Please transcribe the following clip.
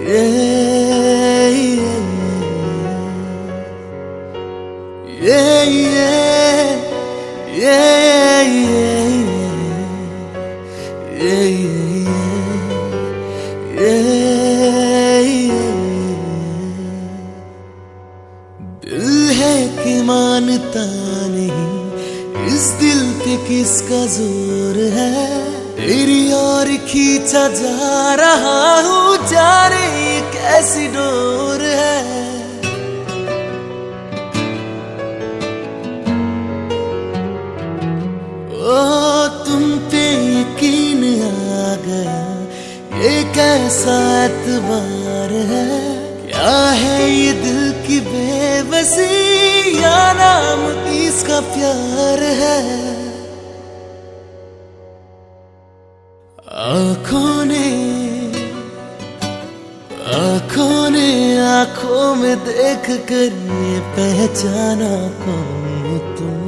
Yeah, yeah, yeah, yeah, yeah, yeah, दिल है कि मानता नहीं, इस दिल पे किसका जोर है। तेरी और खींचा जा रहा हूँ, जाने ये कैसी डोर है। ओ तुम पे यकीन आ गया, ये कैसा एतबार है। क्या है ये दिल की बेबसी, या नाम इसका प्यार है। आंखों में देख कर ये पहचाना कौन हो तुम।